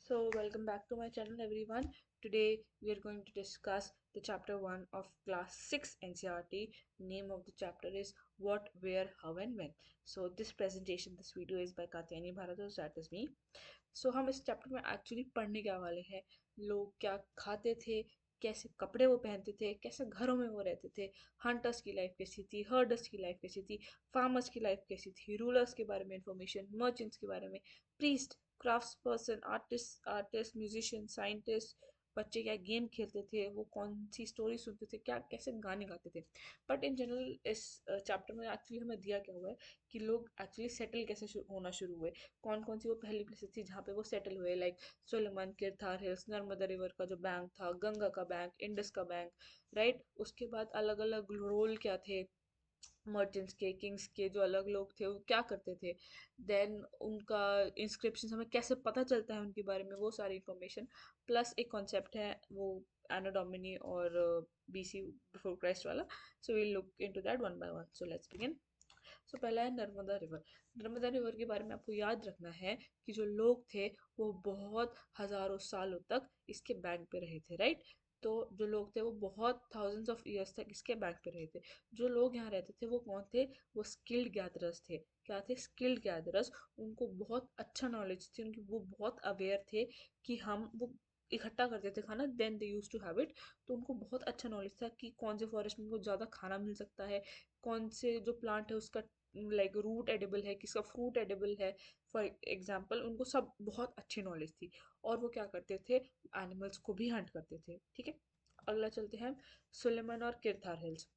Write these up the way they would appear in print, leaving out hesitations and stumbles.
So, welcome back to my channel, everyone. Today, we are going to discuss the chapter 1 of class 6 NCRT. Name of the chapter is What, Where, How, and When. So, this video is by Katyani Bharadas, that is me. So, हम इस chapter में actually पढ़ने क्या वाले हैं, लोग क्या खाते थे, कैसे कपड़े वो पहनते थे, कैसे घरों में वो रहते थे, हंटर्स की लाइफ कैसी थी, हर्डर्स की लाइफ कैसी थी, फार्मर्स की लाइफ कैसी थी, रूलर्स के बारे में इंफॉर्मेशन, मर्चेंट्स के बारे में, priest, crafts person, artist musician, scientist, बच्चे क्या गेम खेलते थे, वो कौन सी स्टोरी सुनते थे, क्या कैसे गाने गाते थे। बट इन जनरल इस चैप्टर में एक्चुअली हमें दिया क्या हुआ है कि लोग एक्चुअली सेटल कैसे होना शुरू हुए, कौन कौन सी वो पहली प्लेसेस थी जहाँ पे वो सेटल हुए, लाइक सोलेमन, किरथार हिल्स, नर्मदा रिवर का जो बैंक था, गंगा का बैंक, इंडस का बैंक, राइट। उसके बाद अलग अलग रोल क्या थे मर्चेंट्स के, किंग्स के, जो अलग लोग थे वो क्या करते थे, देन उनका इंस्क्रिप्शन हमें कैसे पता चलता है उनके बारे में, वो सारी इंफॉर्मेशन, प्लस एक कॉन्सेप्ट है वो एनो डोमिनी और बीसी बिफोर क्राइस्ट वाला। So we'll look into that one by one. So let's begin. So पहला है नर्मदा रिवर। नर्मदा रिवर के बारे में आपको याद रखना है कि जो लोग थे वो बहुत हजारों सालों तक इसके बैंक पे रहे थे, राइट। तो जो लोग थे वो बहुत थाउजेंड्स ऑफ ईयर्स तक इसके बैंक पे रहे थे। जो लोग यहाँ रहते थे वो कौन थे, वो स्किल्ड गैदरर्स थे। क्या थे? Skilled gatherers. उनको बहुत अच्छा नॉलेज थी उनकी, वो बहुत अवेयर थे कि हम वो इकट्ठा करते थे खाना, then they use to have it. तो उनको बहुत अच्छा नॉलेज था कि कौन से फॉरेस्ट में उनको ज़्यादा खाना मिल सकता है, कौन से जो प्लांट है उसका लाइक रूट एडिबल है, किसका फ्रूट एडिबल है, फॉर एग्जाम्पल। उनको सब बहुत अच्छी नॉलेज थी और वो क्या करते थे, एनिमल्स को भी हंट करते थे, ठीक है। अगला चलते हैं सुलेमन और किरथार हिल्स।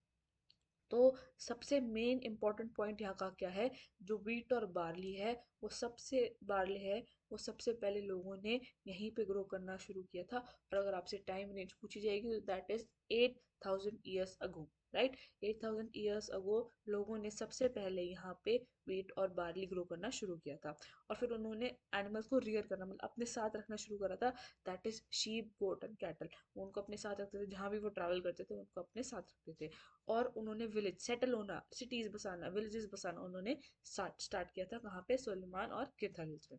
तो सबसे मेन इंपॉर्टेंट पॉइंट यहाँ का क्या है, जो वीट और बार्ली है, बार्ली है वो सबसे पहले लोगों ने यहीं पे ग्रो करना शुरू किया था। और अगर आपसे टाइम रेंज पूछी जाएगी तो that is 8,000 years ago, right. 8,000 years ago लोगों ने सबसे पहले यहाँ पे वीट और बार्ली ग्रो करना शुरू किया था। और फिर उन्होंने एनिमल्स को रियर करना, मतलब अपने साथ रखना शुरू करा था। That is sheep, goat and cattle. वो उनको अपने साथ रखते थे, जहाँ भी वो ट्रैवल करते थे उनको अपने साथ रखते थे। और उन्होंने विलेज सेटल होना, सिटीज बसाना, विलेजेस बसाना उन्होंने स्टार्ट किया था। कहाँ पे? सोलेमान और किरथल हिल्स में।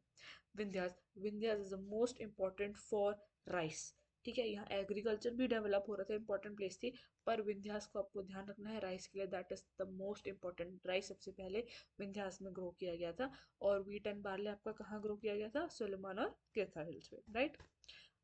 Vindhyas, Vindhyas is the most important for rice, ठीक है। यहाँ एग्रीकल्चर भी डेवलप हो रहा था, इंपॉर्टेंट प्लेस थी। पर विंध्यास को आपको ध्यान रखना है राइस के लिए, that is the most important. Rice सबसे पहले विंध्यास में ग्रो किया गया था। और वीट एंड बार्ले आपका कहाँ ग्रो किया गया था? सोलेमान और किरथल हिल्स में, राइट।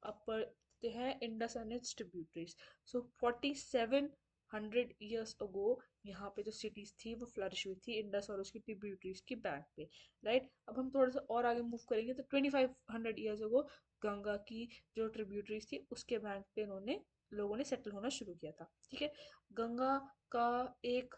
अब पढ़ते हैं Indus and it's tributaries. So 4700 years ago यहाँ पे जो सिटीज थी वो फ्लरिश हुई थी इंडस और उसकी ट्रिब्यूटरीज की बैंक पे, राइट। अब हम थोड़ा सा और आगे मूव करेंगे तो 2500 ईयर्स अगो गंगा की जो ट्रिब्यूटरीज थी उसके बैंक पे इन्होंने लोगों ने सेटल होना शुरू किया था, ठीक है। गंगा का एक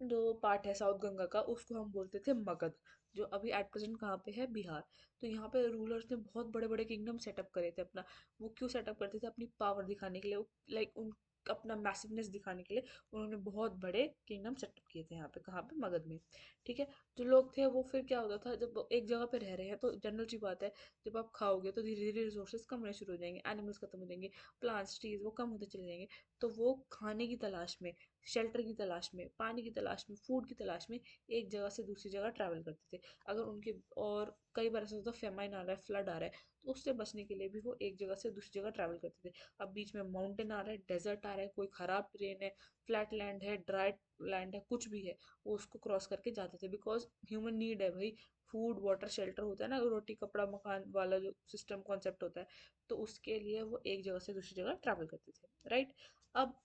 जो पार्ट है साउथ गंगा का, उसको हम बोलते थे मगध, जो अभी एट प्रेजेंट कहाँ पे है? बिहार। तो यहाँ पे रूलर्स ने बहुत बड़े बड़े किंगडम सेटअप करे थे अपना। वो क्यों सेटअप करते थे? अपनी पावर दिखाने के लिए, लाइक उन अपना मैसिवनेस दिखाने के लिए उन्होंने बहुत बड़े किंगडम सेटअप किए थे यहाँ पे। कहाँ पे? मगध में, ठीक है। जो लोग थे वो फिर क्या होता था, जब एक जगह पे रह रहे हैं तो जनरल सी बात है, जब आप खाओगे तो धीरे धीरे रिसोर्सेज कम होने शुरू हो जाएंगे, एनिमल्स खत्म हो जाएंगे, प्लांट्स ट्रीज वो कम होते चले जाएंगे। तो वो खाने की तलाश में, शेल्टर की तलाश में, पानी की तलाश में, फूड की तलाश में एक जगह से दूसरी जगह ट्रैवल करते थे। अगर उनके, और कई बार ऐसा होता है फेमाइन आ रहा है, फ्लड आ रहा है, तो उससे बचने के लिए भी वो एक जगह से दूसरी जगह ट्रैवल करते थे। अब बीच में माउंटेन आ रहा है, डेजर्ट आ रहा है, कोई ख़राब ट्रेन है, फ्लैट लैंड है, ड्राई लैंड है, कुछ भी है, वो उसको क्रॉस करके जाते थे। बिकॉज ह्यूमन नीड है भाई, फूड वाटर शेल्टर होता है ना, रोटी कपड़ा मकान वाला जो सिस्टम कॉन्सेप्ट होता है। तो उसके लिए वो एक जगह से दूसरी जगह ट्रैवल करते थे, राइट। अब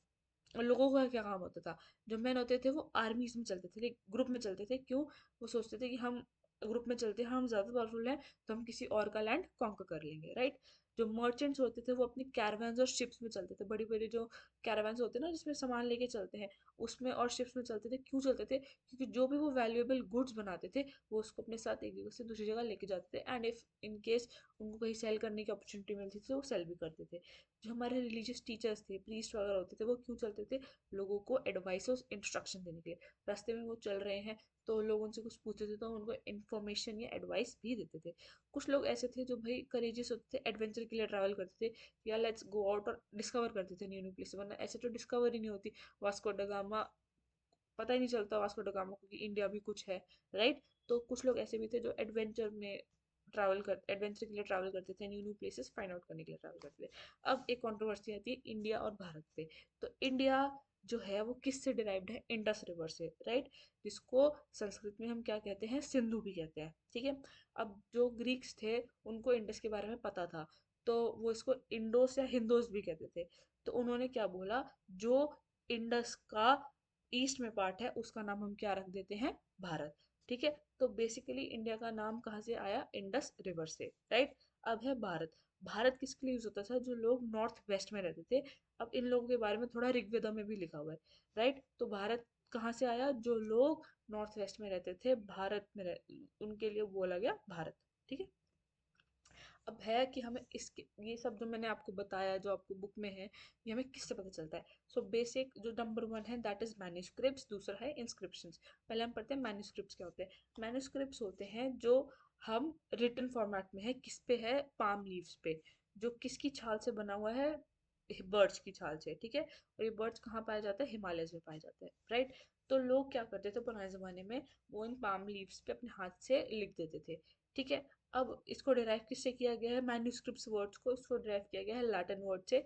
लोगों का क्या काम होता था? जो मैन होते थे वो आर्मीज में चलते थे, ग्रुप में चलते थे। क्यों? वो सोचते थे कि हम ग्रुप में चलते हैं, हम ज़्यादा पावरफुल हैं, तो हम किसी और का लैंड कॉन्कर कर लेंगे, राइट। जो मर्चेंट्स होते थे वो अपनी कैरावैन्स और शिप्स में चलते थे, बड़ी बड़ी जो कैरावैन्स होते हैं ना जिसमें सामान लेके चलते हैं, उसमें और शिप्स में चलते थे। क्यों चलते थे? क्योंकि जो भी वो वैल्यूएबल गुड्स बनाते थे वो उसको अपने साथ एक जगह से दूसरी जगह लेके जाते थे। एंड इफ इन केस उनको कहीं सेल करने की अपॉर्चुनिटी मिलती थी तो वो सेल भी करते थे। जो हमारे रिलीजियस टीचर्स थे, प्रीस्ट वगैरह होते थे, वो क्यों चलते थे? लोगों को एडवाइस और इंस्ट्रक्शन देने के लिए। रास्ते में वो चल रहे हैं तो लोग उनसे कुछ पूछते थे तो उनको इन्फॉर्मेशन या एडवाइस भी देते थे। कुछ लोग ऐसे थे जो भाई करेजियस होते थे, एडवेंचर के लिए ट्रैवल करते थे, या लेट्स गो आउट और डिस्कवर करते थे न्यू न्यू प्लेस। वरना ऐसे तो डिस्कवर ही नहीं होती। वास्को ड गामा, पता ही नहीं चलता वास्को ड गामा को कि इंडिया भी कुछ है, राइट। तो कुछ लोग ऐसे भी थे जो एडवेंचर में ट्रैवल कर एडवेंचर के लिए ट्रैवल करते थे, new new places find out करने के लिए ट्रैवल करते थे। अब एक कंट्रोवर्सी आती है इंडिया और भारत पे। तो इंडिया जो है वो किससे डिराइव्ड है? इंडस रिवर से, राइट, जिसको संस्कृत में हम क्या कहते हैं? सिंधु भी कहते हैं, ठीक है। अब जो ग्रीक्स थे उनको इंडस के बारे में पता था, तो वो इसको इंडोस या हिंदोस भी कहते थे। तो उन्होंने क्या बोला, जो इंडस का ईस्ट में पार्ट है उसका नाम हम क्या रख देते हैं? भारत, ठीक है। तो बेसिकली इंडिया का नाम कहाँ से आया? इंडस रिवर से, राइट। अब है भारत। भारत किसके लिए यूज होता था? जो लोग नॉर्थ वेस्ट में रहते थे। अब इन लोगों के बारे में थोड़ा ऋग्वेदा में भी लिखा हुआ है, राइट। तो भारत कहाँ से आया? जो लोग नॉर्थ वेस्ट में रहते थे, भारत में उनके लिए बोला गया भारत, ठीक है। अब है कि हमें इसके ये सब जो मैंने आपको बताया, जो आपको बुक में है, ये हमें किससे पता चलता है? सो बेसिक जो नंबर वन है दैट इज मैन्युस्क्रिप्ट्स, दूसरा है इंस्क्रिप्शंस। पहले हम पढ़ते हैं मैन्युस्क्रिप्ट्स क्या होते हैं। मैन्युस्क्रिप्ट्स होते हैं जो हम रिटन फॉर्मेट में है, किस पे है? पाम लीव्स पे, जो किसकी छाल से बना हुआ है? बर्ड्स की छाल से, ठीक है। और ये बर्ड्स कहाँ पाया जाता है? हिमालय में पाया जाता है, राइट। तो लोग क्या करते थे पुराने ज़माने में? वो इन पाम लीव्स पे अपने हाथ से लिख देते थे, ठीक है। अब इसको डिराइव किससे किया गया है? मैन्युस्क्रिप्ट्स वर्ड्स को इसको डिराइव किया गया है लैटिन वर्ड से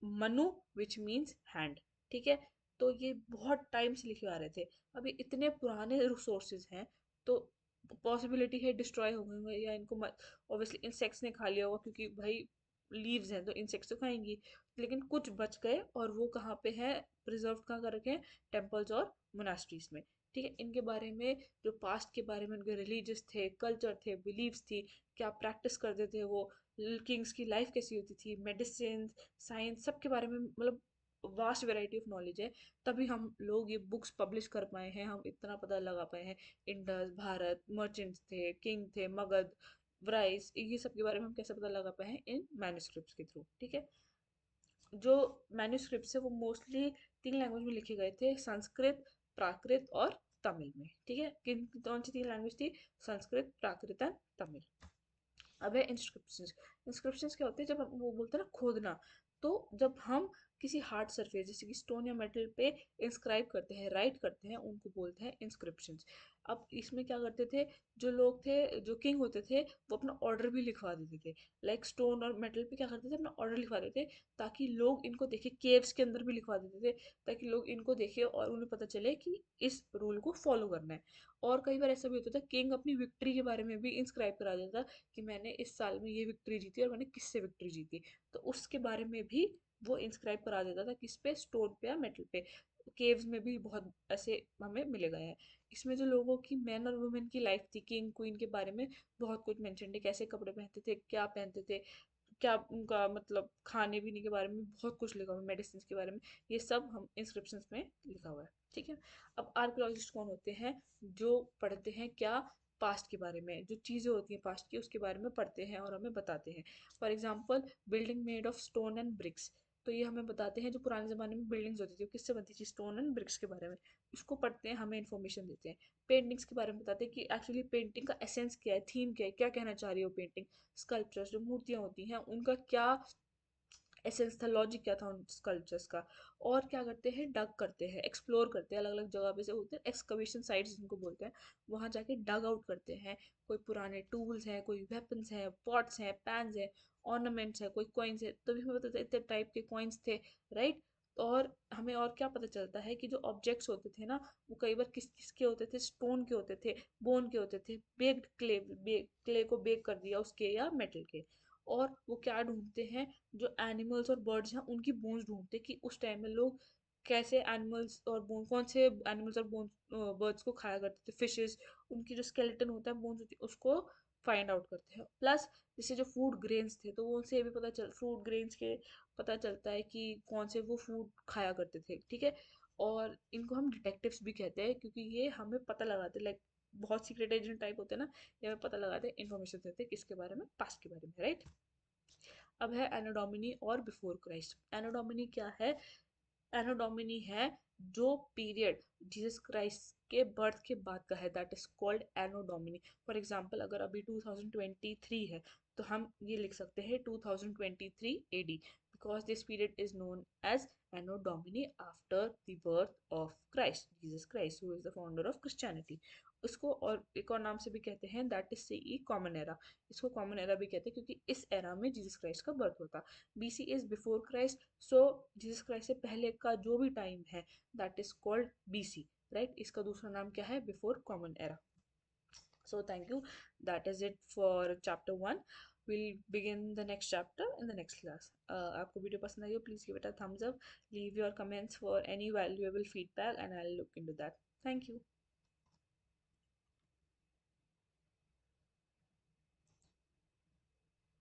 मनु, विच मीन्स हैंड, ठीक है। तो ये बहुत टाइम से लिखे आ रहे थे। अभी इतने पुराने रिसोर्सेज हैं, तो पॉसिबिलिटी है डिस्ट्रॉय हो गए होंगे, या इनको ऑब्वियसली इंसेक्ट्स ने खा लिया होगा, क्योंकि भाई लीव्स हैं तो इंसेक्ट्स तो खाएंगी। लेकिन कुछ बच गए, और वो कहाँ पे है प्रिजर्व? कहाँ कर रखे हैं? टेम्पल्स और मोनास्ट्रीज में, ठीक है। इनके बारे में, जो पास्ट के बारे में उनके रिलीजियस थे, कल्चर थे, बिलीव्स थी, क्या प्रैक्टिस करते थे वो, किंग्स की लाइफ कैसी होती थी, मेडिसिन, साइंस, सब के बारे में मतलब वास्ट वैरायटी ऑफ नॉलेज है। तभी हम लोग ये बुक्स पब्लिश कर पाए हैं, हम इतना पता लगा पाए हैं। इंडस, भारत, मर्चेंट्स थे, किंग थे, मगध, वराइस, ये सब के बारे में हम कैसे पता लगा पाए हैं? इन मैन्युस्क्रिप्ट्स के थ्रू, ठीक है। जो मैन्युस्क्रिप्ट्स है वो मोस्टली 3 लैंग्वेज में लिखे गए थे, संस्कृत, प्राकृत और तमिल में, ठीक है। किन कौन सी 3 लैंग्वेज थी? संस्कृत, प्राकृत एंड तमिल। अब है इंस्क्रिप्शंस। इंस्क्रिप्शंस क्या होते हैं? जब हम वो बोलते हैं ना खोदना, तो जब हम किसी हार्ड सरफेस जैसे कि स्टोन या मेटल पे इंस्क्राइब करते हैं, राइट करते हैं, उनको बोलते हैं इंस्क्रिप्शंस। अब इसमें क्या करते थे जो लोग थे, जो किंग होते थे, वो अपना ऑर्डर भी लिखवा देते थे। लाइक स्टोन और मेटल पे क्या करते थे? अपना ऑर्डर लिखवा देते थे, ताकि लोग इनको देखे। केव्स के अंदर भी लिखवा देते थे, ताकि लोग इनको देखे और उन्हें पता चले कि इस रूल को फॉलो करना है। और कई बार ऐसा भी होता था, किंग अपनी विक्ट्री के बारे में भी इंस्क्राइब करा देता कि मैंने इस साल में ये विक्ट्री जीती और मैंने किससे विक्ट्री जीती, तो उसके बारे में भी वो इंस्क्राइब करा देता था, किस पे? स्टोन पे या मेटल पे। केव्स में भी बहुत ऐसे हमें मिले गए हैं। इसमें जो लोगों की, मैन और वुमेन की लाइफ थी, किंग क्वीन के बारे में बहुत कुछ मेंशन है, कैसे कपड़े पहनते थे, क्या पहनते थे, क्या उनका मतलब खाने पीने के बारे में बहुत कुछ लिखा हुआ है, मेडिसिन के बारे में, ये सब हम इंस्क्रिप्शंस में लिखा हुआ है, ठीक है। अब आर्कियोलॉजिस्ट कौन होते हैं? जो पढ़ते हैं क्या? पास्ट के बारे में, जो चीज़ें होती हैं पास्ट की उसके बारे में पढ़ते हैं और हमें बताते हैं। For example building made of stone and bricks, तो ये हमें बताते हैं जो पुराने ज़माने में बिल्डिंग्स होती थी वो किससे बनती थी? स्टोन एंड ब्रिक्स के बारे में। इसको पढ़ते हैं, हमें इन्फॉर्मेशन देते हैं। पेंटिंग्स के बारे में बताते हैं कि एक्चुअली पेंटिंग का एसेंस क्या है, थीम क्या है, क्या कहना चाह रही है वो पेंटिंग। स्कल्पचर्स, जो मूर्तियाँ होती हैं, उनका क्या एसेंस था, लॉजिक क्या था उन स्कल्पचर्स का। और क्या करते हैं? डग करते हैं, एक्सप्लोर करते हैं, अलग अलग जगह पे से होते हैं एक्सकवेशन साइट्स जिनको बोलते हैं, वहाँ जाके डग आउट करते हैं। कोई पुराने टूल्स हैं, कोई वेपन्स हैं, पॉट्स हैं, पैन्स हैं, ऑर्नामेंट्स है, कोई कॉइन्स है, तभी हमें पता चलता है इतने टाइप के कॉइन्स थे, राइट। और हमें और क्या पता चलता है कि जो ऑब्जेक्ट्स होते थे ना, वो कई बार किस किस के होते थे? स्टोन के होते थे, बोन के होते थे, बेक्ड क्ले, क्ले को बेक कर दिया उसके, या मेटल के। और वो क्या ढूंढते हैं? जो एनिमल्स और बर्ड्स हैं उनकी बोन्स ढूंढते, कि उस टाइम में लोग कैसे एनिमल्स और बोन, कौन से एनिमल्स और बोन बर्ड्स को खाया करते थे, फिशेस, उनकी जो स्केलेटन होता है, बोन्स होती है, उसको फाइंड आउट करते हैं। प्लस जैसे जो फूड ग्रेन्स थे, तो वो उनसे ये भी पता चल, फ्रूट ग्रेन्स के पता चलता है कि कौन से वो फूड खाया करते थे, ठीक है। और इनको हम डिटेक्टिव्स भी कहते हैं, क्योंकि ये हमें पता लगाते, लाइक बहुत सीक्रेट एजेंट टाइप होते हैं ना, ये हमें पता लगाते हैं, इन्फॉर्मेशन देते हैं किसके बारे में? पास्ट के बारे में, राइट। अब है एनो डोमिनी और बिफोर क्राइस्ट। एनो डोमिनी क्या है? एनो डोमिनी है जो पीरियड जीसस क्राइस्ट के बर्थ के बाद का है, that is called anno domini. For example अगर अभी 2023 है, तो हम ये लिख सकते हैं 2023 AD, because this period is known as anno domini after the birth of Christ, Jesus Christ who is the founder of Christianity. उसको और एक और नाम से भी कहते हैं, that is CE common era. इसको कॉमन एरा भी कहते हैं क्योंकि इस एरा में जीसस क्राइस्ट का बर्थ होता। BC is before Christ, so Jesus Christ से पहले का जो भी टाइम है that is called BC, right. इसका दूसरा नाम क्या है? Before common era. So thank you, that is it for chapter 1. We'll begin the next chapter in the next class. आपको वीडियो पसंद आई हो, please give it a thumbs up, leave your comments for any valuable feedback and I'll look into that. Thank you.